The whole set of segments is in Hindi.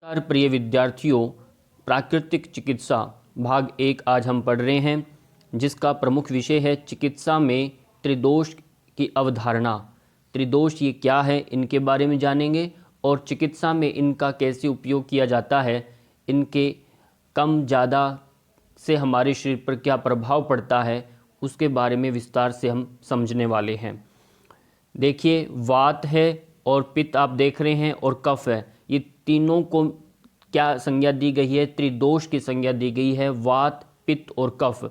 नमस्कार प्रिय विद्यार्थियों, प्राकृतिक चिकित्सा भाग 1 आज हम पढ़ रहे हैं, जिसका प्रमुख विषय है चिकित्सा में त्रिदोष की अवधारणा। त्रिदोष ये क्या है, इनके बारे में जानेंगे और चिकित्सा में इनका कैसे उपयोग किया जाता है, इनके कम ज़्यादा से हमारे शरीर पर क्या प्रभाव पड़ता है, उसके बारे में विस्तार से हम समझने वाले हैं। देखिए, वात है और पित्त आप देख रहे हैं और कफ है, ये तीनों को क्या संज्ञा दी गई है? त्रिदोष की संज्ञा दी गई है। वात, पित्त और कफ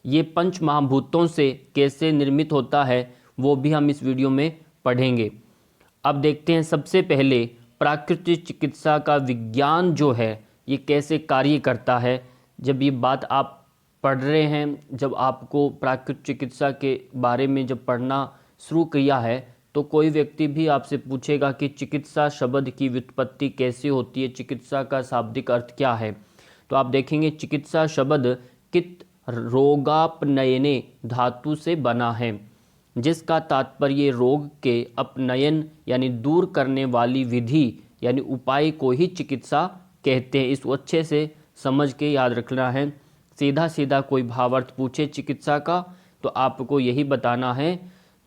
ये पंच महाभूतों से कैसे निर्मित होता है वो भी हम इस वीडियो में पढ़ेंगे। अब देखते हैं सबसे पहले प्राकृतिक चिकित्सा का विज्ञान जो है ये कैसे कार्य करता है। जब ये बात आप पढ़ रहे हैं, जब आपको प्राकृतिक चिकित्सा के बारे में जब पढ़ना शुरू किया है तो कोई व्यक्ति भी आपसे पूछेगा कि चिकित्सा शब्द की व्युत्पत्ति कैसे होती है, चिकित्सा का शाब्दिक अर्थ क्या है। तो आप देखेंगे चिकित्सा शब्द कित रोगापनयने धातु से बना है, जिसका तात्पर्य रोग के अपनयन यानी दूर करने वाली विधि यानी उपाय को ही चिकित्सा कहते हैं। इसको अच्छे से समझ के याद रखना है। सीधा सीधा कोई भावार्थ पूछे चिकित्सा का तो आपको यही बताना है,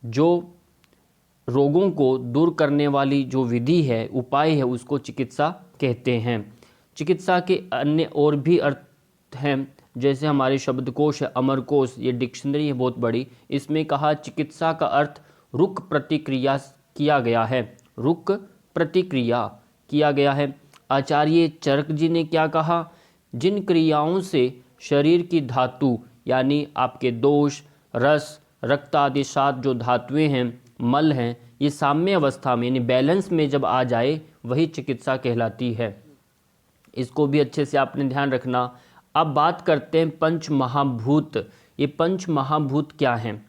जो रोगों को दूर करने वाली जो विधि है, उपाय है, उसको चिकित्सा कहते हैं। चिकित्सा के अन्य और भी अर्थ हैं, जैसे हमारे शब्दकोश है अमरकोश, ये डिक्शनरी है बहुत बड़ी, इसमें कहा चिकित्सा का अर्थ रुक प्रतिक्रिया किया गया है। रुक प्रतिक्रिया किया गया है। आचार्य चरक जी ने क्या कहा? जिन क्रियाओं से शरीर की धातु यानी आपके दोष, रस, रक्त आदि 7 जो धातुएं हैं, मल हैं, ये साम्य अवस्था में यानी बैलेंस में जब आ जाए वही चिकित्सा कहलाती है। इसको भी अच्छे से आपने ध्यान रखना। अब बात करते हैं पंच महाभूत। ये पंच महाभूत क्या हैं?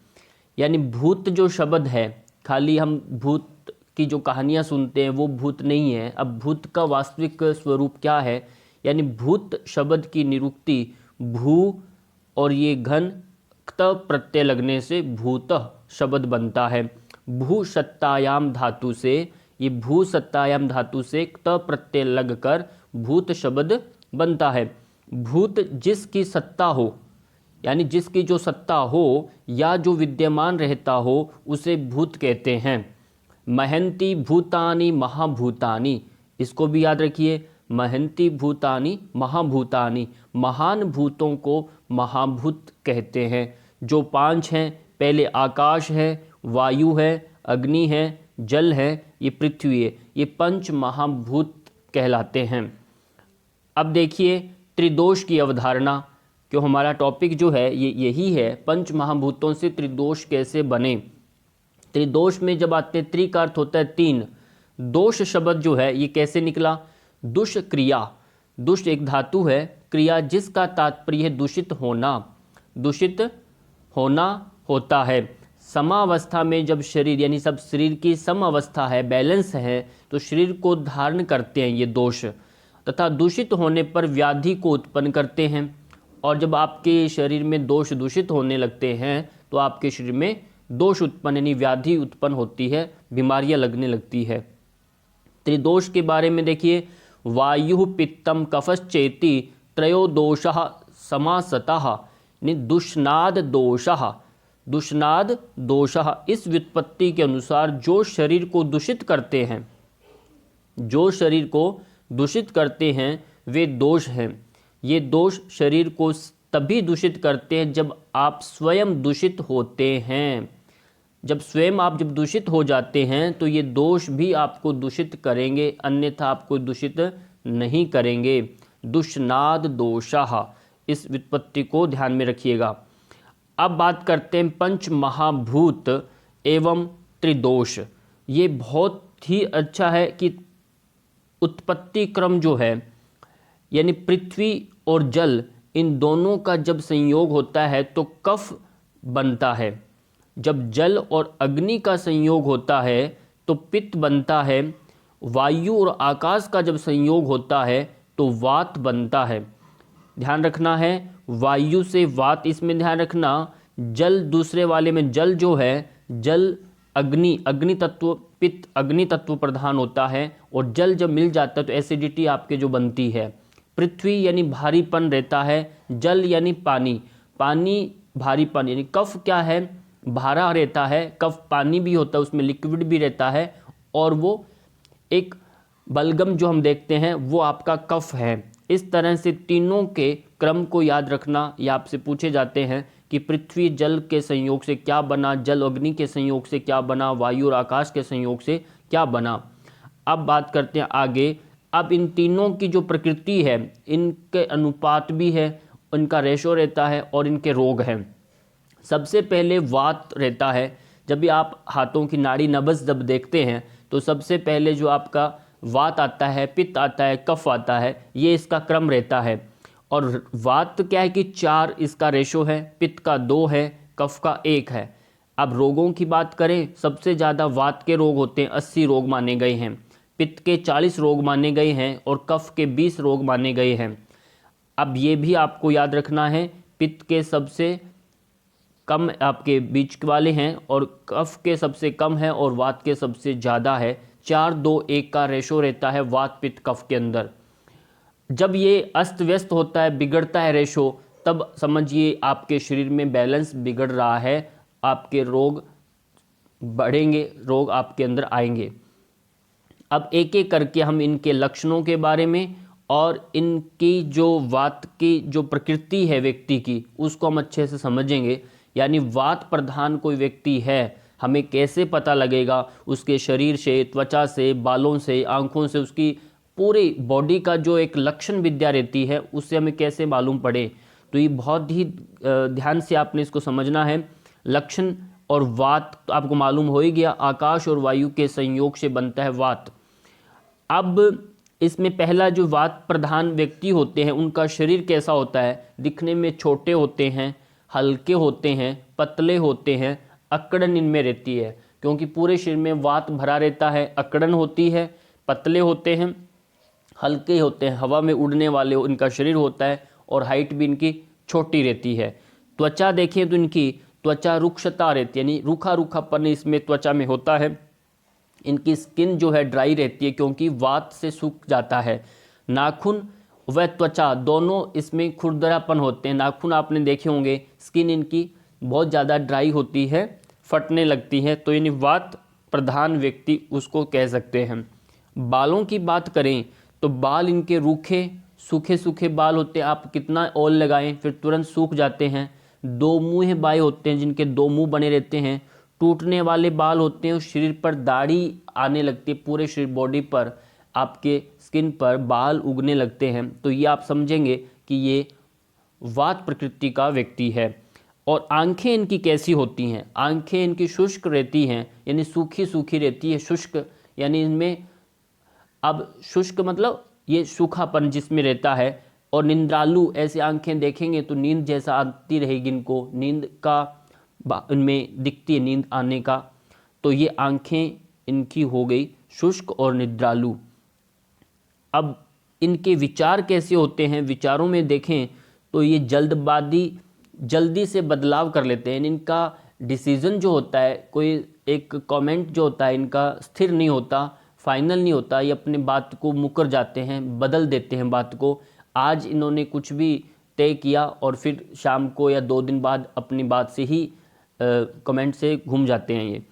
यानी भूत जो शब्द है, खाली हम भूत की जो कहानियाँ सुनते हैं वो भूत नहीं है। अब भूत का वास्तविक स्वरूप क्या है? यानी भूत शब्द की निरुक्ति भू और ये घन क्त प्रत्यय लगने से भूत शब्द बनता है। भू सत्तायाम धातु से, ये भू सत्तायाम धातु से क्त प्रत्यय लगकर भूत शब्द बनता है। भूत जिसकी सत्ता हो, यानी जिसकी जो सत्ता हो या जो विद्यमान रहता हो उसे भूत कहते हैं। महंती भूतानि महाभूतानि, इसको भी याद रखिए। महंती भूतानि महाभूतानि, महान भूतों को महाभूत कहते हैं। जो 5 हैं, पहले आकाश है, वायु है, अग्नि है, जल है, ये पृथ्वी है, ये पंच महाभूत कहलाते हैं। अब देखिए त्रिदोष की अवधारणा, क्यों हमारा टॉपिक जो है ये यही है, पंच महाभूतों से त्रिदोष कैसे बने। त्रिदोष में जब आते हैं, त्रि का अर्थ होता है 3। दोष शब्द जो है ये कैसे निकला? दुष्क्रिया। दुष्ट एक धातु है, क्रिया जिसका तात्पर्य है दूषित होना। दूषित होना होता है। समावस्था में जब शरीर यानी सब शरीर की सम अवस्था है, बैलेंस है, तो शरीर को धारण करते हैं ये दोष, तथा दूषित होने पर व्याधि को उत्पन्न करते हैं। और जब आपके शरीर में दोष दूषित होने लगते हैं तो आपके शरीर में दोष उत्पन्न यानी व्याधि उत्पन्न होती है, बीमारियां लगने लगती है। त्रिदोष के बारे में देखिए, वायु पित्तम कफश्चेति त्रयो दोषः समासतः, दुष्नाद दोषः। दुष्नाद दोषः, इस व्युत्पत्ति के अनुसार जो शरीर को दूषित करते हैं, जो शरीर को दूषित करते हैं वे दोष हैं। ये दोष शरीर को तभी दूषित करते हैं जब आप स्वयं दूषित होते हैं। जब स्वयं आप जब दूषित हो जाते हैं तो ये दोष भी आपको दूषित करेंगे, अन्यथा आपको दूषित नहीं करेंगे। दुष्नाद दोषः, इस व्युत्पत्ति को ध्यान में रखिएगा। अब बात करते हैं पंच महाभूत एवं त्रिदोष। ये बहुत ही अच्छा है कि उत्पत्ति क्रम जो है, यानी पृथ्वी और जल, इन दोनों का जब संयोग होता है तो कफ बनता है। जब जल और अग्नि का संयोग होता है तो पित्त बनता है। वायु और आकाश का जब संयोग होता है तो वात बनता है। ध्यान रखना है, वायु से वात, इसमें ध्यान रखना। जल दूसरे वाले में जल जो है, जल अग्नि, अग्नि तत्व, पित्त अग्नि तत्व प्रधान होता है और जल जब मिल जाता है तो एसिडिटी आपके जो बनती है। पृथ्वी यानी भारीपन रहता है, जल यानी पानी, पानी भारीपन यानी कफ क्या है, भारा रहता है, कफ पानी भी होता है, उसमें लिक्विड भी रहता है, और वो एक बलगम जो हम देखते हैं वो आपका कफ है। इस तरह से तीनों के क्रम को याद रखना, या आपसे पूछे जाते हैं कि पृथ्वी जल के संयोग से क्या बना, जल अग्नि के संयोग से क्या बना, वायु और आकाश के संयोग से क्या बना। अब बात करते हैं आगे। अब इन तीनों की जो प्रकृति है, इनके अनुपात भी है, इनका रेशो रहता है और इनके रोग हैं। सबसे पहले वात रहता है। जब भी आप हाथों की नाड़ी नब्ज़ जब देखते हैं तो सबसे पहले जो आपका वात आता है, पित्त आता है, कफ आता है, ये इसका क्रम रहता है। और वात क्या है कि 4 इसका रेशो है, पित्त का 2 है, कफ का 1 है। अब रोगों की बात करें, सबसे ज़्यादा वात के रोग होते हैं, 80 रोग माने गए हैं, पित्त के 40 रोग माने गए हैं और कफ के 20 रोग माने गए हैं। अब ये भी आपको याद रखना है, पित्त के सबसे कम आपके बीच वाले हैं और कफ के सबसे कम है और वात के सबसे ज़्यादा है। 4-2-1 का रेशो रहता है वात पित्त कफ के अंदर। जब ये अस्त व्यस्त होता है, बिगड़ता है रेशो, तब समझिए आपके शरीर में बैलेंस बिगड़ रहा है, आपके रोग बढ़ेंगे, रोग आपके अंदर आएंगे। अब एक एक करके हम इनके लक्षणों के बारे में और इनकी जो वात की जो प्रकृति है व्यक्ति की, उसको हम अच्छे से समझेंगे। यानी वात प्रधान कोई व्यक्ति है, हमें कैसे पता लगेगा, उसके शरीर से, त्वचा से, बालों से, आँखों से, उसकी पूरी बॉडी का जो एक लक्षण विद्या रहती है उससे हमें कैसे मालूम पड़े। तो ये बहुत ही ध्यान से आपने इसको समझना है। लक्षण और वात तो आपको मालूम हो ही गया, आकाश और वायु के संयोग से बनता है वात। अब इसमें पहला जो वात प्रधान व्यक्ति होते हैं उनका शरीर कैसा होता है, दिखने में छोटे होते हैं, हल्के होते हैं, पतले होते हैं, अकड़न इनमें रहती है, क्योंकि पूरे शरीर में वात भरा रहता है, अकड़न होती है, पतले होते हैं, हल्के होते हैं, हवा में उड़ने वाले इनका शरीर होता है और हाइट भी इनकी छोटी रहती है। त्वचा देखें तो इनकी त्वचा रुक्षता रहती है, यानी रूखा रूखापन इसमें त्वचा में होता है। इनकी स्किन जो है ड्राई रहती है क्योंकि वात से सूख जाता है। नाखून व त्वचा दोनों इसमें खुरदरापन होते हैं, नाखून आपने देखे होंगे, स्किन इनकी बहुत ज़्यादा ड्राई होती है, फटने लगती है, तो यानी वात प्रधान व्यक्ति उसको कह सकते हैं। बालों की बात करें तो बाल इनके रूखे सूखे सूखे बाल होते हैं, आप कितना ऑयल लगाएं फिर तुरंत सूख जाते हैं। 2 मुँह बाल होते हैं जिनके 2 मुँह बने रहते हैं। टूटने वाले बाल होते हैं, शरीर पर दाढ़ी आने लगती है, पूरे शरीर बॉडी पर आपके स्किन पर बाल उगने लगते हैं। तो ये आप समझेंगे कि ये वात प्रकृति का व्यक्ति है। और आंखें इनकी कैसी होती हैं, आंखें इनकी शुष्क रहती हैं, यानी सूखी सूखी रहती है, शुष्क यानी इनमें, अब शुष्क मतलब ये सूखापन जिसमें रहता है। और निंद्रालु ऐसे आंखें देखेंगे तो नींद जैसा आती रहेगी, इनको नींद का इनमें दिखती है, नींद आने का। तो ये आंखें इनकी हो गई शुष्क और निद्रालु। अब इनके विचार कैसे होते हैं, विचारों में देखें तो ये जल्दी से बदलाव कर लेते हैं। इनका डिसीजन जो होता है, कोई एक कमेंट जो होता है इनका स्थिर नहीं होता, फाइनल नहीं होता, ये अपनी बात को मुकर जाते हैं, बदल देते हैं बात को। आज इन्होंने कुछ भी तय किया और फिर शाम को या 2 दिन बाद अपनी बात से ही कमेंट से घूम जाते हैं ये।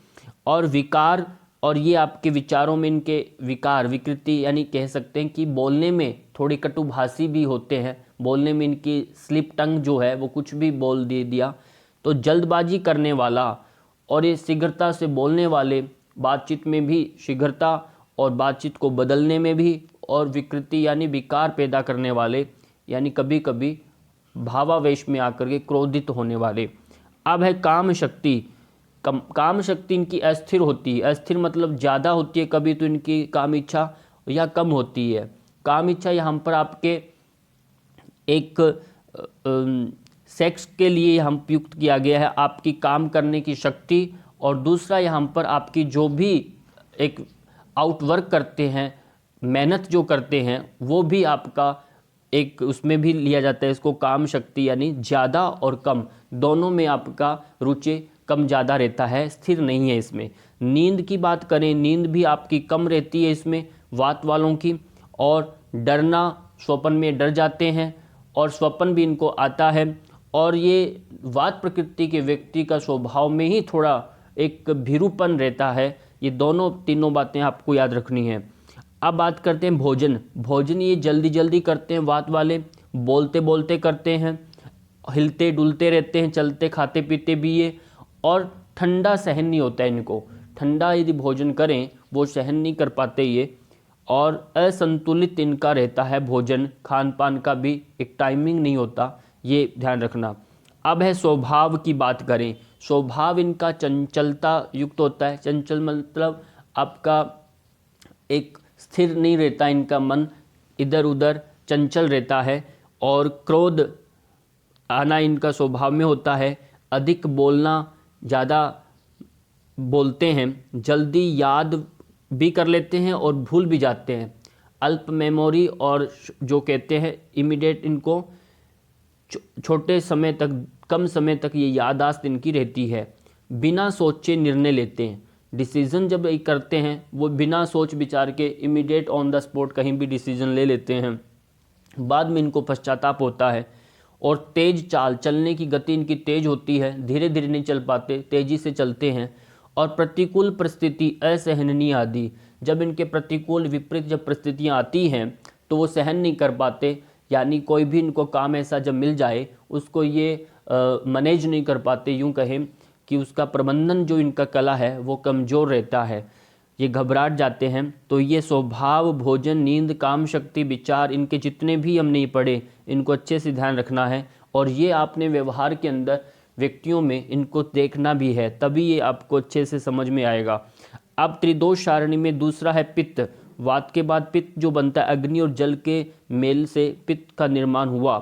और विकार, और ये आपके विचारों में इनके विकार विकृति, यानी कह सकते हैं कि बोलने में थोड़ी कटुभाषी भी होते हैं, बोलने में इनकी स्लिप टंग जो है वो कुछ भी बोल दे दिया। तो जल्दबाजी करने वाला और ये शीघ्रता से बोलने वाले, बातचीत में भी शीघ्रता और बातचीत को बदलने में भी, और विकृति यानी विकार पैदा करने वाले, यानी कभी कभी भावावेश में आकर के क्रोधित होने वाले। अब है काम शक्ति। काम शक्ति इनकी अस्थिर होती है, अस्थिर मतलब ज़्यादा होती है, कभी तो इनकी काम इच्छा या कम होती है। काम इच्छा यहाँ पर आपके एक सेक्स के लिए हम प्रयुक्त किया गया है, आपकी काम करने की शक्ति, और दूसरा यहाँ पर आपकी जो भी एक आउटवर्क करते हैं, मेहनत जो करते हैं, वो भी आपका एक उसमें भी लिया जाता है इसको काम शक्ति, यानी ज़्यादा और कम दोनों में आपका रुचि कम ज़्यादा रहता है, स्थिर नहीं है इसमें। नींद की बात करें, नींद भी आपकी कम रहती है इसमें, वात वालों की। और डरना, स्वप्न में डर जाते हैं और स्वप्न भी इनको आता है। और ये वात प्रकृति के व्यक्ति का स्वभाव में ही थोड़ा एक भीरुपन रहता है। ये दोनों तीनों बातें आपको याद रखनी है। अब बात करते हैं भोजन। भोजन ये जल्दी जल्दी करते हैं वात वाले, बोलते बोलते करते हैं, हिलते डुलते रहते हैं, चलते खाते पीते भी ये। और ठंडा सहन नहीं होता है इनको, ठंडा यदि भोजन करें वो सहन नहीं कर पाते ये। और असंतुलित इनका रहता है भोजन, खान पान का भी एक टाइमिंग नहीं होता, ये ध्यान रखना। अब है स्वभाव की बात करें। स्वभाव इनका चंचलता युक्त होता है। चंचल मतलब आपका एक स्थिर नहीं रहता, इनका मन इधर उधर चंचल रहता है। और क्रोध आना इनका स्वभाव में होता है। अधिक बोलना, ज़्यादा बोलते हैं, जल्दी याद भी कर लेते हैं और भूल भी जाते हैं। अल्प मेमोरी और जो कहते हैं इमीडिएट, इनको छोटे समय तक, कम समय तक ये याददाश्त इनकी रहती है। बिना सोचे निर्णय लेते हैं। डिसीज़न जब ये करते हैं वो बिना सोच विचार के इमीडिएट ऑन द स्पॉट कहीं भी डिसीज़न ले लेते हैं। बाद में इनको पश्चाताप होता है। और तेज चाल, चलने की गति इनकी तेज होती है, धीरे धीरे नहीं चल पाते, तेजी से चलते हैं। और प्रतिकूल परिस्थिति, असहनीय आदि, जब इनके प्रतिकूल विपरीत जब परिस्थितियाँ आती हैं तो वो सहन नहीं कर पाते। यानी कोई भी इनको काम ऐसा जब मिल जाए उसको ये मैनेज नहीं कर पाते, यूँ कहें कि उसका प्रबंधन जो इनका कला है वो कमज़ोर रहता है, ये घबराहट जाते हैं। तो ये स्वभाव, भोजन, नींद, काम शक्ति, विचार, इनके जितने भी हम नहीं पढ़े इनको अच्छे से ध्यान रखना है। और ये आपने व्यवहार के अंदर व्यक्तियों में इनको देखना भी है, तभी ये आपको अच्छे से समझ में आएगा। अब त्रिदोष सारणी में दूसरा है पित्त। वात के बाद पित्त जो बनता है, अग्नि और जल के मेल से पित्त का निर्माण हुआ।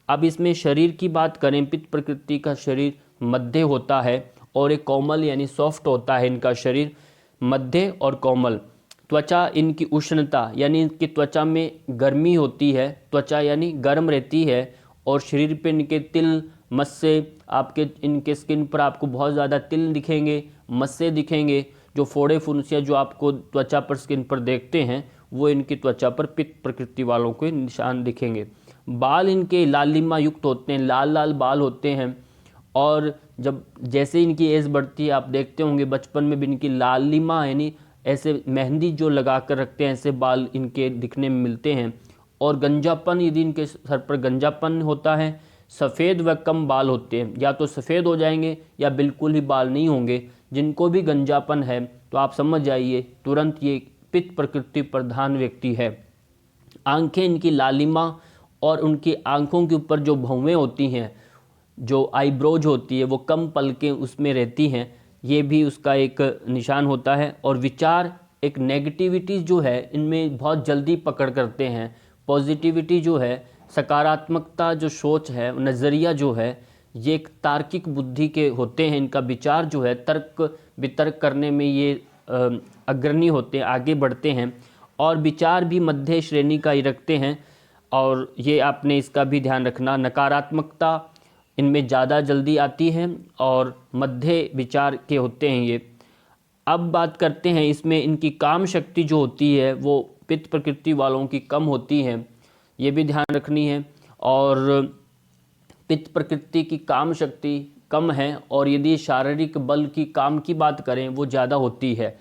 अब इसमें शरीर की बात करें, पित्त प्रकृति का शरीर मध्य होता है और एक कोमल यानी सॉफ्ट होता है इनका शरीर, मध्य और कोमल। त्वचा इनकी उष्णता यानी इनकी त्वचा में गर्मी होती है, त्वचा यानी गर्म रहती है। और शरीर पे इनके तिल, मस्से, आपके इनके स्किन पर आपको बहुत ज़्यादा तिल दिखेंगे, मस्से दिखेंगे। जो फोड़े फुंसियाँ जो आपको त्वचा पर, स्किन पर देखते हैं वो इनकी त्वचा पर पित्त प्रकृति वालों के निशान दिखेंगे। बाल इनके लालिमा युक्त होते हैं, लाल लाल बाल होते हैं। और जब जैसे इनकी एज बढ़ती है, आप देखते होंगे बचपन में भी इनकी लालिमा यानी ऐसे मेहंदी जो लगा कर रखते हैं, ऐसे बाल इनके दिखने में मिलते हैं। और गंजापन, यदि इनके सर पर गंजापन होता है। सफ़ेद व कम बाल होते हैं, या तो सफ़ेद हो जाएंगे या बिल्कुल ही बाल नहीं होंगे। जिनको भी गंजापन है तो आप समझ जाइए तुरंत ये पित्त प्रकृति प्रधान व्यक्ति है। आंखें इनकी लालिमा और उनकी आंखों के ऊपर जो भौवें होती हैं, जो आईब्रोज होती है, वो कम पलकें उसमें रहती हैं, ये भी उसका एक निशान होता है। और विचार, एक नेगेटिविटी जो है इनमें बहुत जल्दी पकड़ करते हैं। पॉजिटिविटी जो है, सकारात्मकता जो सोच है, नज़रिया जो है, ये एक तार्किक बुद्धि के होते हैं। इनका विचार जो है तर्क वितर्क करने में ये अग्रणी होते हैं, आगे बढ़ते हैं। और विचार भी मध्य श्रेणी का ही रखते हैं। और ये आपने इसका भी ध्यान रखना, नकारात्मकता इनमें ज़्यादा जल्दी आती है और मध्य विचार के होते हैं ये। अब बात करते हैं इसमें इनकी काम शक्ति जो होती है वो पित्त प्रकृति वालों की कम होती है, ये भी ध्यान रखनी है। और पित्त प्रकृति की काम शक्ति कम है और यदि शारीरिक बल की, काम की बात करें वो ज़्यादा होती है।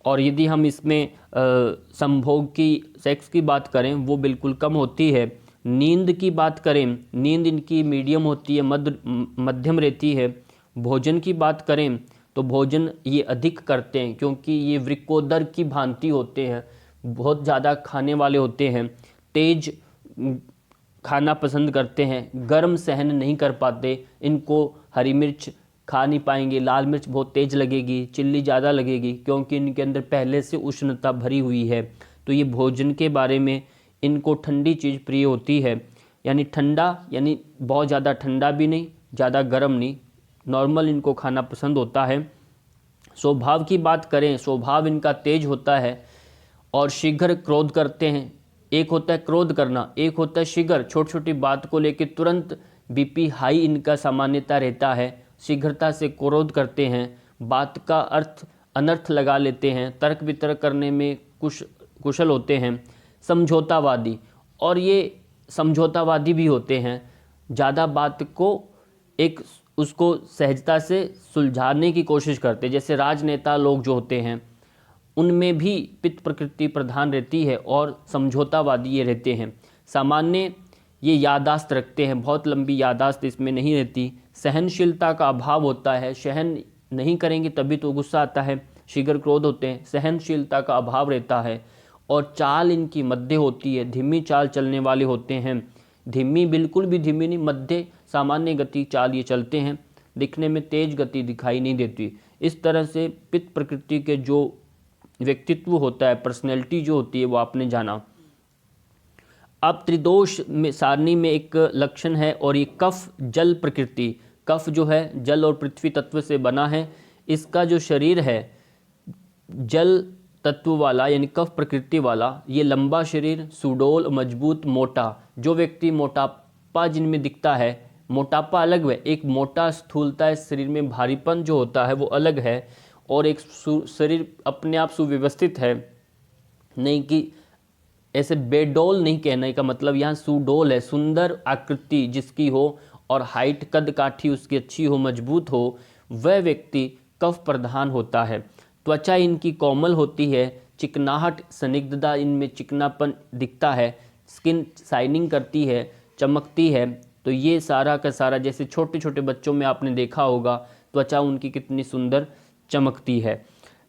और यदि हम इसमें संभोग की, सेक्स की बात करें वो बिल्कुल कम होती है। नींद की बात करें, नींद इनकी मीडियम होती है, मध्यम रहती है। भोजन की बात करें तो भोजन ये अधिक करते हैं क्योंकि ये वृक्कोदर की भांति होते हैं, बहुत ज़्यादा खाने वाले होते हैं, तेज खाना पसंद करते हैं, गर्म सहन नहीं कर पाते। इनको हरी मिर्च खा नहीं पाएंगे, लाल मिर्च बहुत तेज़ लगेगी, चिल्ली ज़्यादा लगेगी क्योंकि इनके अंदर पहले से उष्णता भरी हुई है। तो ये भोजन के बारे में, इनको ठंडी चीज़ प्रिय होती है, यानी ठंडा, यानी बहुत ज़्यादा ठंडा भी नहीं, ज़्यादा गर्म नहीं, नॉर्मल इनको खाना पसंद होता है। स्वभाव की बात करें, स्वभाव इनका तेज होता है और शीघ्र क्रोध करते हैं। एक होता है क्रोध करना, एक होता है शीघ्र, छोटी छोटी बात को लेकर तुरंत बीपी हाई इनका सामान्यता रहता है। शीघ्रता से क्रोध करते हैं, बात का अर्थ अनर्थ लगा लेते हैं, तर्क वितर्क करने में कुशल होते हैं, समझौतावादी, और ये समझौतावादी भी होते हैं, ज़्यादा बात को उसको सहजता से सुलझाने की कोशिश करते हैं। जैसे राजनेता लोग जो होते हैं उनमें भी पित्त प्रकृति प्रधान रहती है और समझौतावादी ये रहते हैं। सामान्य ये यादाश्त रखते हैं, बहुत लंबी यादाश्त इसमें नहीं रहती। सहनशीलता का अभाव होता है, सहन नहीं करेंगे तभी तो गुस्सा आता है, शीघ्र क्रोध होते हैं, सहनशीलता का अभाव रहता है। और चाल इनकी मध्य होती है, धीमी चाल चलने वाले होते हैं, धीमी बिल्कुल भी धीमी नहीं, मध्य सामान्य गति चाल ये चलते हैं, दिखने में तेज गति दिखाई नहीं देती। इस तरह से पित्त प्रकृति के जो व्यक्तित्व होता है, पर्सनैलिटी जो होती है, वो आपने जाना। अब त्रिदोष में सारणी में एक लक्षण है, और ये कफ जल प्रकृति, कफ जो है जल और पृथ्वी तत्व से बना है। इसका जो शरीर है जल तत्व वाला यानी कफ प्रकृति वाला, ये लंबा शरीर, सुडौल, मजबूत, मोटा। जो व्यक्ति मोटापा जिनमें दिखता है, मोटापा अलग है, एक मोटा स्थूलता है, शरीर में भारीपन जो होता है वो अलग है, और एक शरीर अपने आप सुव्यवस्थित है, नहीं कि ऐसे बेडोल नहीं कहने का मतलब, यहाँ सुडोल है, सुंदर आकृति जिसकी हो और हाइट कद काठी उसकी अच्छी हो, मजबूत हो, वह व्यक्ति कफ प्रधान होता है। त्वचा इनकी कोमल होती है, चिकनाहट, संदिग्धता, इनमें चिकनापन दिखता है, स्किन शाइनिंग करती है, चमकती है। तो ये सारा का सारा, जैसे छोटे छोटे बच्चों में आपने देखा होगा त्वचा उनकी कितनी सुंदर चमकती है।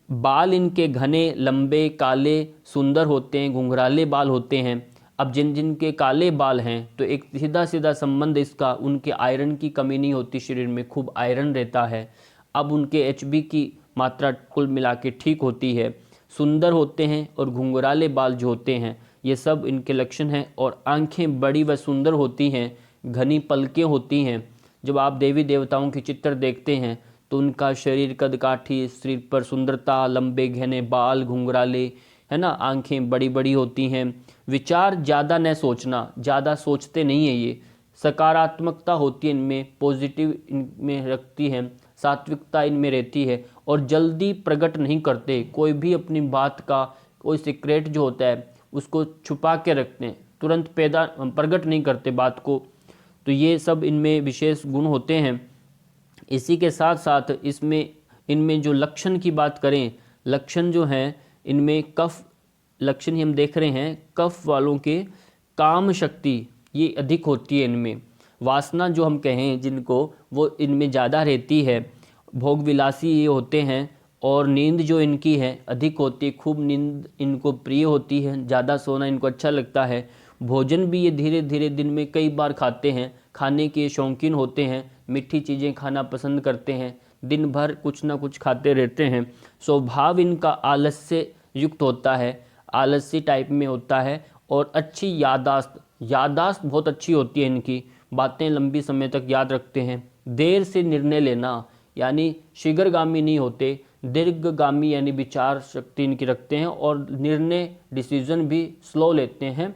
बाल इनके घने, लंबे, काले, सुंदर होते हैं, घुंघराले बाल होते हैं। अब जिनके काले बाल हैं तो एक सीधा सीधा संबंध इसका, उनके आयरन की कमी नहीं होती, शरीर में खूब आयरन रहता है। अब उनके HB की मात्रा कुल मिला के ठीक होती है, सुंदर होते हैं, और घुंघराले बाल जो होते हैं ये सब इनके लक्षण हैं। और आंखें बड़ी व सुंदर होती हैं, घनी पलकें होती हैं। जब आप देवी देवताओं के चित्र देखते हैं तो उनका शरीर कद काठी, शरीर पर सुंदरता, लंबे घने बाल, घुंघराले, है ना, आंखें बड़ी बड़ी होती हैं। विचार ज़्यादा न सोचना, ज़्यादा सोचते नहीं है ये, सकारात्मकता होती है इनमें, पॉजिटिव इनमें रखती है, सात्विकता इनमें रहती है, और जल्दी प्रकट नहीं करते। कोई भी अपनी बात का कोई सीक्रेट जो होता है उसको छुपा के रखते हैं, तुरंत प्रकट नहीं करते बात को। तो ये सब इनमें विशेष गुण होते हैं। इसी के साथ साथ इनमें जो लक्षण की बात करें, लक्षण जो हैं इनमें कफ लक्षण ही हम देख रहे हैं, कफ वालों के काम शक्ति ये अधिक होती है इनमें। वासना जो हम कहें जिनको, वो इनमें ज़्यादा रहती है। भोग विलासी ये होते हैं, और नींद जो इनकी है अधिक होती है, खूब नींद इनको प्रिय होती है, ज़्यादा सोना इनको अच्छा लगता है। भोजन भी ये धीरे धीरे दिन में कई बार खाते हैं, खाने के शौकीन होते हैं, मीठी चीज़ें खाना पसंद करते हैं, दिन भर कुछ ना कुछ खाते रहते हैं। स्वभाव इनका आलस्य युक्त होता है, आलसी टाइप में होता है। और अच्छी यादाश्त बहुत अच्छी होती है इनकी, बातें लंबी समय तक याद रखते हैं। देर से निर्णय लेना, यानी शीघ्रगामी नहीं होते, दीर्घगामी यानी विचार शक्ति इनकी रखते हैं, और निर्णय डिसीजन भी स्लो लेते हैं,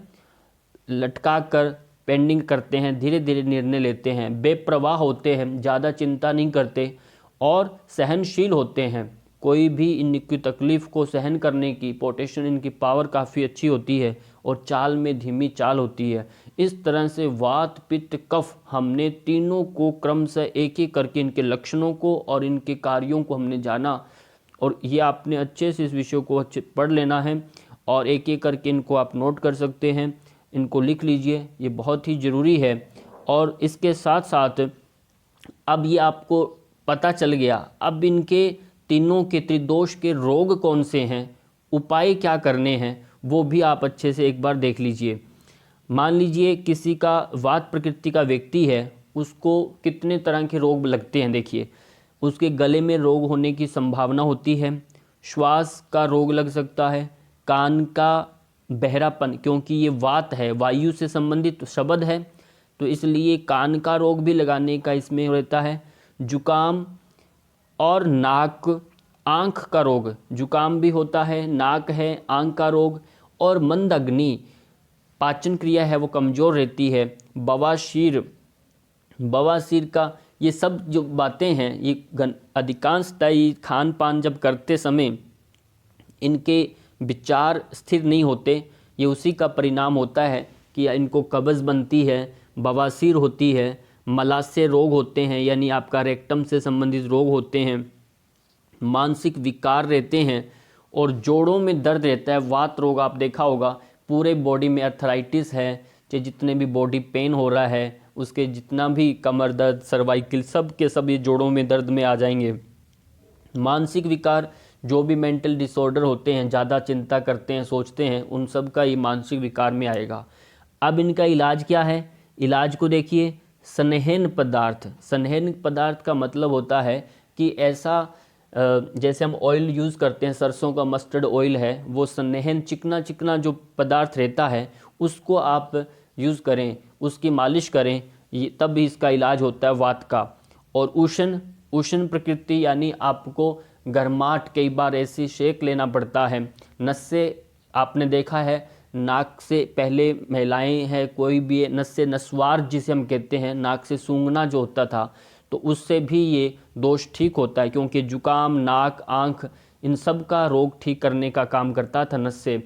लटका कर पेंडिंग करते हैं, धीरे धीरे निर्णय लेते हैं। बेप्रवाह होते हैं, ज़्यादा चिंता नहीं करते, और सहनशील होते हैं। कोई भी इनकी तकलीफ़ को सहन करने की पोटेंशियल इनकी पावर काफ़ी अच्छी होती है, और चाल में धीमी चाल होती है। इस तरह से वात, पित्त, कफ, हमने तीनों को क्रमशः एक एक करके इनके लक्षणों को और इनके कार्यों को हमने जाना। और ये आपने अच्छे से इस विषय को अच्छे पढ़ लेना है, और एक एक करके इनको आप नोट कर सकते हैं, इनको लिख लीजिए, ये बहुत ही ज़रूरी है। और इसके साथ साथ अब ये आपको पता चल गया, अब इनके तीनों के त्रिदोष के रोग कौन से हैं, उपाय क्या करने हैं, वो भी आप अच्छे से एक बार देख लीजिए। मान लीजिए किसी का वात प्रकृति का व्यक्ति है, उसको कितने तरह के रोग लगते हैं। देखिए, उसके गले में रोग होने की संभावना होती है, श्वास का रोग लग सकता है, कान का बहरापन, क्योंकि ये वात है, वायु से संबंधित शब्द है, तो इसलिए कान का रोग भी लगाने का इसमें रहता है। जुकाम और नाक, आँख का रोग, जुकाम भी होता है, नाक है, आँख का रोग, और मंद अग्नि, पाचन क्रिया है वो कमज़ोर रहती है। बवासीर का, ये सब जो बातें हैं ये अधिकांशतः खान पान जब करते समय इनके विचार स्थिर नहीं होते, ये उसी का परिणाम होता है कि इनको कब्ज़ बनती है, बवासीर होती है, मलाशय रोग होते हैं यानी आपका रेक्टम से संबंधित रोग होते हैं, मानसिक विकार रहते हैं और जोड़ों में दर्द रहता है। वात रोग आप देखा होगा, पूरे बॉडी में अर्थराइटिस है, चाहे जितने भी बॉडी पेन हो रहा है उसके, जितना भी कमर दर्द, सर्वाइकल, सब के सब ये जोड़ों में दर्द में आ जाएंगे। मानसिक विकार, जो भी मेंटल डिसऑर्डर होते हैं, ज़्यादा चिंता करते हैं, सोचते हैं, उन सब का ये मानसिक विकार में आएगा। अब इनका इलाज क्या है? इलाज को देखिए, स्नेहन पदार्थ। स्नेहन पदार्थ का मतलब होता है कि ऐसा जैसे हम ऑयल यूज़ करते हैं, सरसों का मस्टर्ड ऑयल है, वो स्नेहन चिकना चिकना जो पदार्थ रहता है उसको आप यूज़ करें, उसकी मालिश करें, ये तब भी इसका इलाज होता है वात का। और उष्ण उष्ण प्रकृति यानी आपको गर्माहट, कई बार ऐसी शेक लेना पड़ता है। नस से आपने देखा है, नाक से पहले महिलाएं हैं, कोई भी नस से नस्वार जिसे हम कहते हैं, नाक से सूंघना जो होता था, तो उससे भी ये दोष ठीक होता है, क्योंकि जुकाम, नाक, आँख, इन सब का रोग ठीक करने का काम करता था नस से।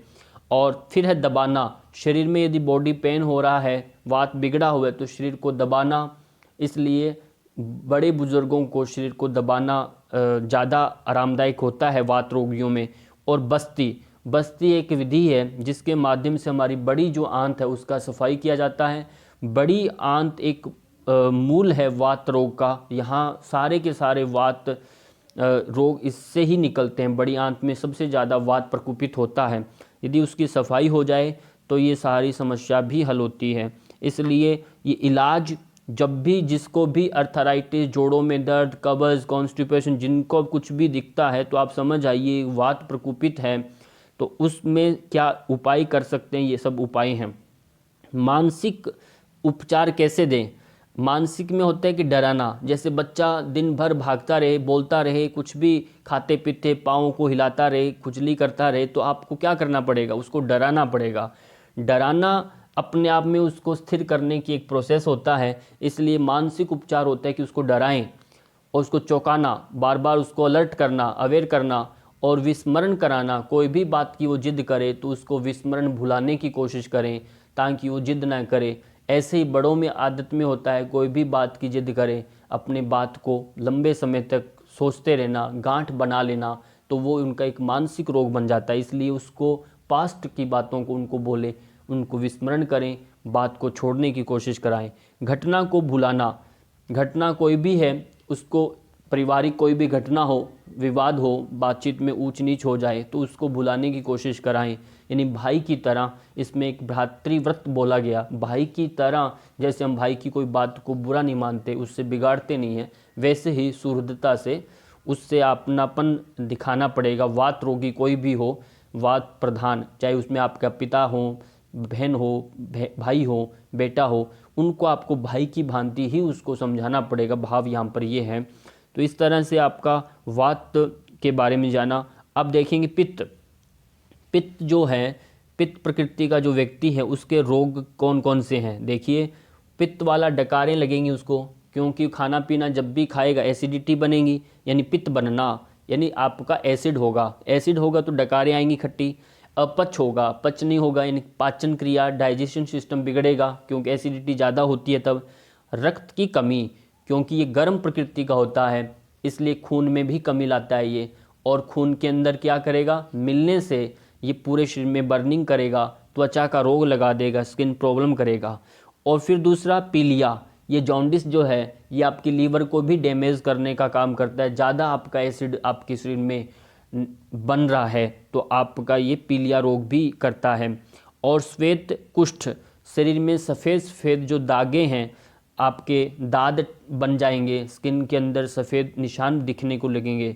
और फिर है दबाना। शरीर में यदि बॉडी पेन हो रहा है, वात बिगड़ा हुआ है, तो शरीर को दबाना, इसलिए बड़े बुजुर्गों को शरीर को दबाना ज़्यादा आरामदायक होता है वात रोगियों में। और बस्ती एक विधि है जिसके माध्यम से हमारी बड़ी जो आंत है उसका सफाई किया जाता है। बड़ी आंत एक मूल है वात रोग का, यहाँ सारे के सारे वात रोग इससे ही निकलते हैं। बड़ी आंत में सबसे ज़्यादा वात प्रकोपित होता है, यदि उसकी सफाई हो जाए तो ये सारी समस्या भी हल होती है। इसलिए ये इलाज जब भी जिसको भी अर्थराइटिस, जोड़ों में दर्द, कब्ज़, कॉन्स्टिपेशन, जिनको कुछ भी दिखता है तो आप समझ आइए वात प्रकोपित है, तो उसमें क्या उपाय कर सकते हैं, ये सब उपाय हैं। मानसिक उपचार कैसे दें? मानसिक में होता है कि डराना, जैसे बच्चा दिन भर भागता रहे, बोलता रहे, कुछ भी खाते पीते पाँव को हिलाता रहे, खुजली करता रहे, तो आपको क्या करना पड़ेगा? उसको डराना पड़ेगा। डराना अपने आप में उसको स्थिर करने की एक प्रोसेस होता है, इसलिए मानसिक उपचार होता है कि उसको डराएं और उसको चौंकाना, बार बार उसको अलर्ट करना, अवेयर करना और विस्मरण कराना। कोई भी बात की वो जिद करे तो उसको विस्मरण भुलाने की कोशिश करें ताकि वो जिद ना करे। ऐसे ही बड़ों में आदत में होता है, कोई भी बात की जिद करें, अपने बात को लंबे समय तक सोचते रहना, गांठ बना लेना, तो वो उनका एक मानसिक रोग बन जाता है। इसलिए उसको पास्ट की बातों को उनको बोले, उनको विस्मरण करें, बात को छोड़ने की कोशिश कराएं। घटना को भुलाना, घटना कोई भी है उसको, पारिवारिक कोई भी घटना हो, विवाद हो, बातचीत में ऊंच नीच हो जाए तो उसको भुलाने की कोशिश कराएं। यानी भाई की तरह, इसमें एक भ्रातृव्रत बोला गया, भाई की तरह, जैसे हम भाई की कोई बात को बुरा नहीं मानते, उससे बिगाड़ते नहीं हैं, वैसे ही सुहृदता से उससे अपनापन दिखाना पड़ेगा। वात रोगी कोई भी हो, वात प्रधान, चाहे उसमें आपका पिता हो, बहन हो, भाई हो, बेटा हो, उनको आपको भाई की भांति ही उसको समझाना पड़ेगा। भाव यहाँ पर ये है। तो इस तरह से आपका वात के बारे में जाना। अब देखेंगे पित्त। पित्त जो है, पित्त प्रकृति का जो व्यक्ति है उसके रोग कौन कौन से हैं? देखिए, पित्त वाला डकारें लगेंगी उसको, क्योंकि खाना पीना जब भी खाएगा एसिडिटी बनेगी, यानी पित्त बनना, यानी आपका एसिड होगा, एसिड होगा तो डकारें आएंगी खट्टी। अपच होगा, पच नहीं होगा, यानी पाचन क्रिया, डाइजेशन सिस्टम बिगड़ेगा, क्योंकि एसिडिटी ज़्यादा होती है तब। रक्त की कमी, क्योंकि ये गर्म प्रकृति का होता है, इसलिए खून में भी कमी लाता है ये। और खून के अंदर क्या करेगा? मिलने से ये पूरे शरीर में बर्निंग करेगा, त्वचा का रोग लगा देगा, स्किन प्रॉब्लम करेगा। और फिर दूसरा पीलिया, ये जॉन्डिस जो है ये आपकी लीवर को भी डैमेज करने का काम करता है। ज़्यादा आपका एसिड आपके शरीर में बन रहा है तो आपका ये पीलिया रोग भी करता है। और श्वेत कुष्ठ, शरीर में सफ़ेद सफ़ेद जो दागे हैं, आपके दाद बन जाएंगे, स्किन के अंदर सफ़ेद निशान दिखने को लगेंगे।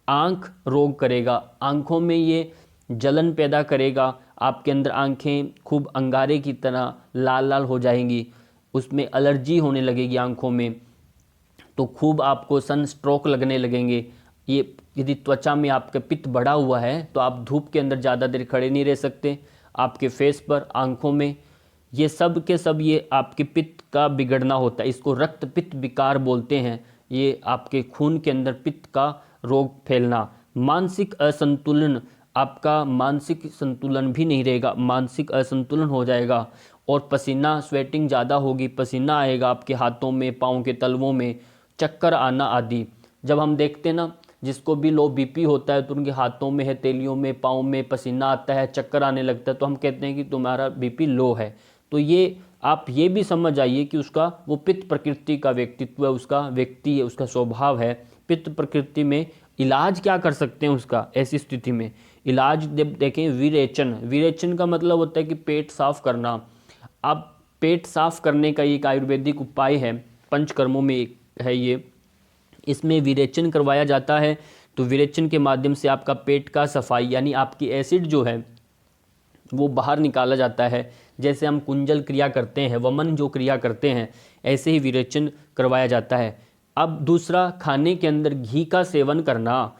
आँख रोग करेगा, आँखों में ये जलन पैदा करेगा, आपके अंदर आँखें खूब अंगारे की तरह लाल लाल हो जाएंगी, उसमें एलर्जी होने लगेगी आँखों में, तो खूब आपको सन स्ट्रोक लगने लगेंगे। ये यदि त्वचा में आपका पित्त बढ़ा हुआ है तो आप धूप के अंदर ज़्यादा देर खड़े नहीं रह सकते, आपके फेस पर, आँखों में, ये सब के सब ये आपके पित्त का बिगड़ना होता है। इसको रक्त पित्त विकार बोलते हैं। ये आपके खून के अंदर पित्त का रोग फैलना। मानसिक असंतुलन, आपका मानसिक संतुलन भी नहीं रहेगा, मानसिक असंतुलन हो जाएगा और पसीना स्वेटिंग ज़्यादा होगी, पसीना आएगा आपके हाथों में, पाँव के तलवों में, चक्कर आना आदि। जब हम देखते हैं ना जिसको भी लो बीपी होता है तो उनके हाथों में, हथेलियों में, पाँव में पसीना आता है, चक्कर आने लगता है, तो हम कहते हैं कि तुम्हारा बीपी लो है। तो ये आप ये भी समझ आइए कि उसका वो पित्त प्रकृति का व्यक्तित्व है, उसका व्यक्ति है, उसका स्वभाव है पित्त प्रकृति में। इलाज क्या कर सकते हैं उसका ऐसी स्थिति में? इलाज देखें, विरेचन। विरेचन का मतलब होता है कि पेट साफ करना। अब पेट साफ करने का एक आयुर्वेदिक उपाय है, पंचकर्मों में एक है ये। इसमें विरेचन करवाया जाता है। तो विरेचन के माध्यम से आपका पेट का सफाई यानी आपकी एसिड जो है वो बाहर निकाला जाता है। जैसे हम कुंजल क्रिया करते हैं, वमन जो क्रिया करते हैं, ऐसे ही विरेचन करवाया जाता है। अब दूसरा, खाने के अंदर घी का सेवन करना।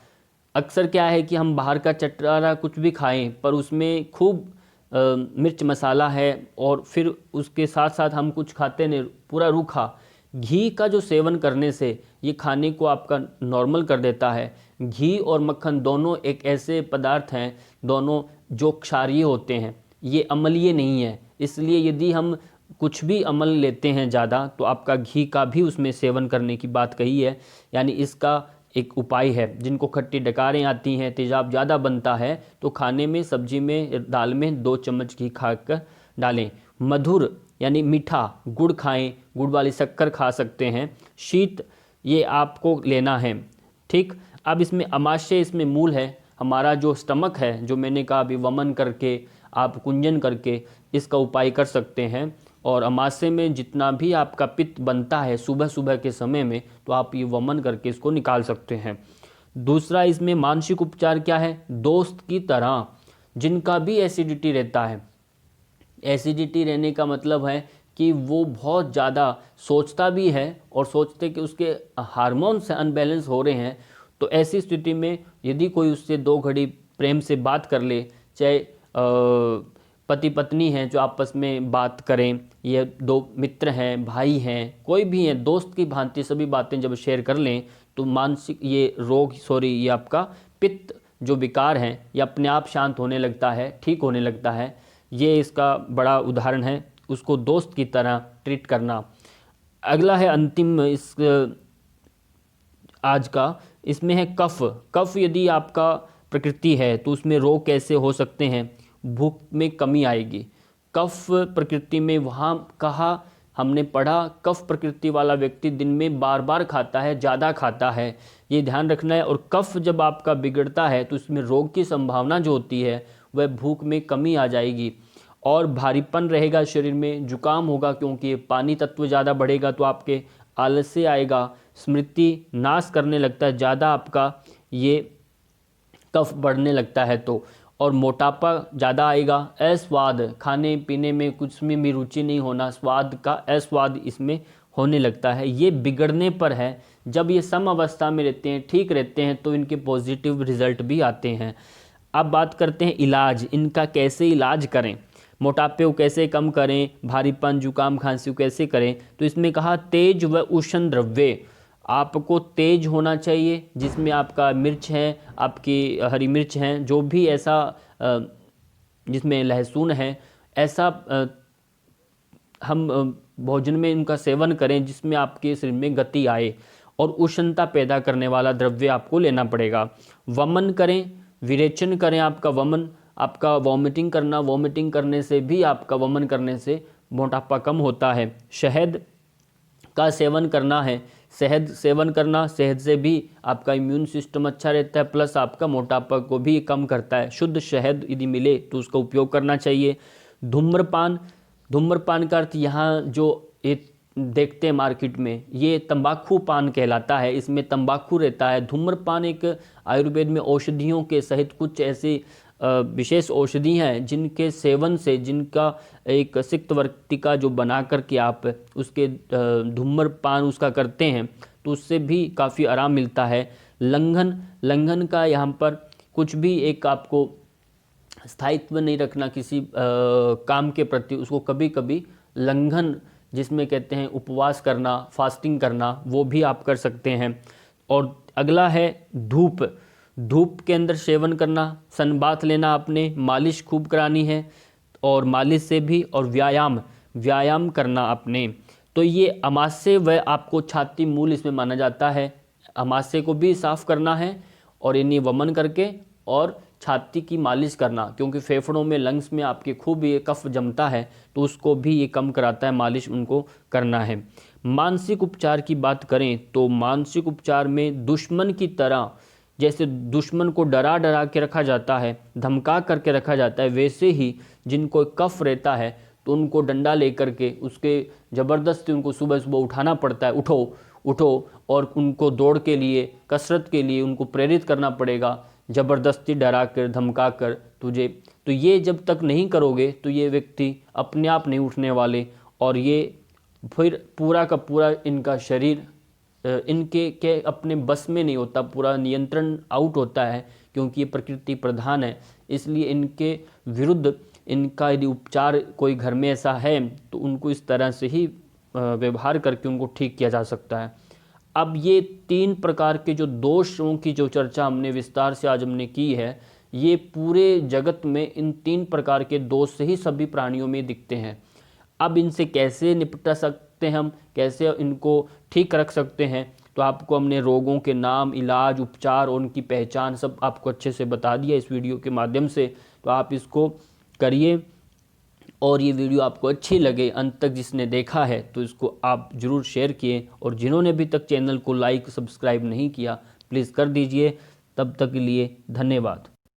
अक्सर क्या है कि हम बाहर का चटकारा कुछ भी खाएं पर उसमें खूब मिर्च मसाला है और फिर उसके साथ साथ हम कुछ खाते नहीं, पूरा रूखा। घी का जो सेवन करने से ये खाने को आपका नॉर्मल कर देता है। घी और मक्खन दोनों एक ऐसे पदार्थ हैं, दोनों जो क्षारीय होते हैं, ये अम्लीय नहीं है। इसलिए यदि हम कुछ भी अम्ल लेते हैं ज़्यादा तो आपका घी का भी उसमें सेवन करने की बात कही है। यानी इसका एक उपाय है। जिनको खट्टी डकारें आती हैं, तेजाब ज़्यादा बनता है, तो खाने में, सब्जी में, दाल में 2 चम्मच घी खाकर डालें। मधुर यानी मीठा गुड़ खाएं, गुड़ वाली शक्कर खा सकते हैं। शीत ये आपको लेना है, ठीक। अब इसमें अमाशय इसमें मूल है। हमारा जो स्टमक है, जो मैंने कहा अभी, वमन करके आप कुंजन करके इसका उपाय कर सकते हैं। और अमाशय में जितना भी आपका पित्त बनता है सुबह सुबह के समय में, तो आप ये वमन करके इसको निकाल सकते हैं। दूसरा, इसमें मानसिक उपचार क्या है? दोस्त की तरह जिनका भी एसिडिटी रहता है, एसिडिटी रहने का मतलब है कि वो बहुत ज़्यादा सोचता भी है और सोचते कि उसके हार्मोन्स अनबैलेंस हो रहे हैं, तो ऐसी स्थिति में यदि कोई उससे 2 घड़ी प्रेम से बात कर ले, चाहे पति पत्नी हैं जो आपस में बात करें, ये 2 मित्र हैं, भाई हैं, कोई भी हैं, दोस्त की भांति सभी बातें जब शेयर कर लें तो मानसिक ये रोग, ये आपका पित्त जो विकार हैं, ये अपने आप शांत होने लगता है, ठीक होने लगता है। ये इसका बड़ा उदाहरण है, उसको दोस्त की तरह ट्रीट करना। अगला है अंतिम इस आज का, इसमें है कफ। कफ यदि आपका प्रकृति है तो उसमें रोग कैसे हो सकते हैं? भूख में कमी आएगी। कफ प्रकृति में वहाँ कहा हमने पढ़ा, कफ प्रकृति वाला व्यक्ति दिन में बार बार खाता है, ज़्यादा खाता है, ये ध्यान रखना है। और कफ जब आपका बिगड़ता है तो इसमें रोग की संभावना जो होती है वह भूख में कमी आ जाएगी और भारीपन रहेगा शरीर में, जुकाम होगा क्योंकि पानी तत्व ज़्यादा बढ़ेगा तो आपके आलस्य आएगा, स्मृति नाश करने लगता है ज़्यादा आपका ये कफ बढ़ने लगता है तो, और मोटापा ज़्यादा आएगा। अस्वाद, खाने पीने में कुछ में भी रुचि नहीं होना, स्वाद का अस्वाद इसमें होने लगता है। ये बिगड़ने पर है। जब ये सम अवस्था में रहते हैं, ठीक रहते हैं, तो इनके पॉजिटिव रिजल्ट भी आते हैं। अब बात करते हैं इलाज, इनका कैसे इलाज करें, मोटापे को कैसे कम करें, भारीपन, जुकाम, खांसी को कैसे करें। तो इसमें कहा तेज व उष्ण द्रव्य, आपको तेज होना चाहिए जिसमें आपका मिर्च है, आपकी हरी मिर्च हैं, जो भी ऐसा जिसमें लहसुन है, ऐसा हम भोजन में इनका सेवन करें जिसमें आपके शरीर में गति आए, और उष्णता पैदा करने वाला द्रव्य आपको लेना पड़ेगा। वमन करें, विरेचन करें। आपका वमन, आपका वॉमिटिंग करना, वॉमिटिंग करने से भी, आपका वमन करने से मोटापा कम होता है। शहद का सेवन करना है, शहद सेवन करना, शहद से भी आपका इम्यून सिस्टम अच्छा रहता है, प्लस आपका मोटापा को भी कम करता है। शुद्ध शहद यदि मिले तो उसका उपयोग करना चाहिए। धूम्रपान, धूम्रपान का अर्थ यहाँ जो एक देखते हैं मार्केट में, ये तंबाकू पान कहलाता है, इसमें तंबाकू रहता है। धूम्रपान एक आयुर्वेद में औषधियों के सहित कुछ ऐसी विशेष औषधि हैं जिनके सेवन से, जिनका एक सिक्त वर्तिका जो बना करके आप उसके धूम्रपान उसका करते हैं तो उससे भी काफ़ी आराम मिलता है। लंघन, लंघन का यहाँ पर कुछ भी एक आपको स्थायित्व नहीं रखना किसी काम के प्रति, उसको कभी कभी लंघन, जिसमें कहते हैं उपवास करना, फास्टिंग करना, वो भी आप कर सकते हैं। और अगला है धूप। धूप के अंदर सेवन करना, सनबाथ लेना आपने, मालिश खूब करानी है और मालिश से भी, और व्यायाम करना आपने। तो ये अमाशय व आपको छाती मूल इसमें माना जाता है। अमाशय को भी साफ करना है और इन्हें वमन करके और छाती की मालिश करना, क्योंकि फेफड़ों में, लंग्स में आपके खूब ये कफ जमता है, तो उसको भी ये कम कराता है, मालिश उनको करना है। मानसिक उपचार की बात करें तो मानसिक उपचार में दुश्मन की तरह, जैसे दुश्मन को डरा डरा के रखा जाता है, धमका करके रखा जाता है, वैसे ही जिनको कफ रहता है तो उनको डंडा लेकर के उसके ज़बरदस्ती उनको सुबह सुबह उठाना पड़ता है, उठो उठो, और उनको दौड़ के लिए, कसरत के लिए उनको प्रेरित करना पड़ेगा, ज़बरदस्ती डरा कर, धमका कर तुझे। तो ये जब तक नहीं करोगे तो ये व्यक्ति अपने आप नहीं उठने वाले, और ये फिर पूरा का पूरा इनका शरीर इनके के अपने बस में नहीं होता, पूरा नियंत्रण आउट होता है, क्योंकि ये प्रकृति प्रधान है। इसलिए इनके विरुद्ध इनका यदि उपचार कोई घर में ऐसा है तो उनको इस तरह से ही व्यवहार करके उनको ठीक किया जा सकता है। अब ये 3 प्रकार के जो दोषों की जो चर्चा हमने विस्तार से आज हमने की है, ये पूरे जगत में इन 3 प्रकार के दोष से ही सभी प्राणियों में दिखते हैं। अब इनसे कैसे निपटा सकते हैं हम, कैसे इनको ठीक रख सकते हैं, तो आपको हमने रोगों के नाम, इलाज, उपचार और उनकी पहचान सब आपको अच्छे से बता दिया इस वीडियो के माध्यम से। तो आप इसको करिए, और ये वीडियो आपको अच्छी लगे, अंत तक जिसने देखा है तो इसको आप ज़रूर शेयर किए, और जिन्होंने अभी तक चैनल को लाइक सब्सक्राइब नहीं किया प्लीज़ कर दीजिए। तब तक के लिए धन्यवाद।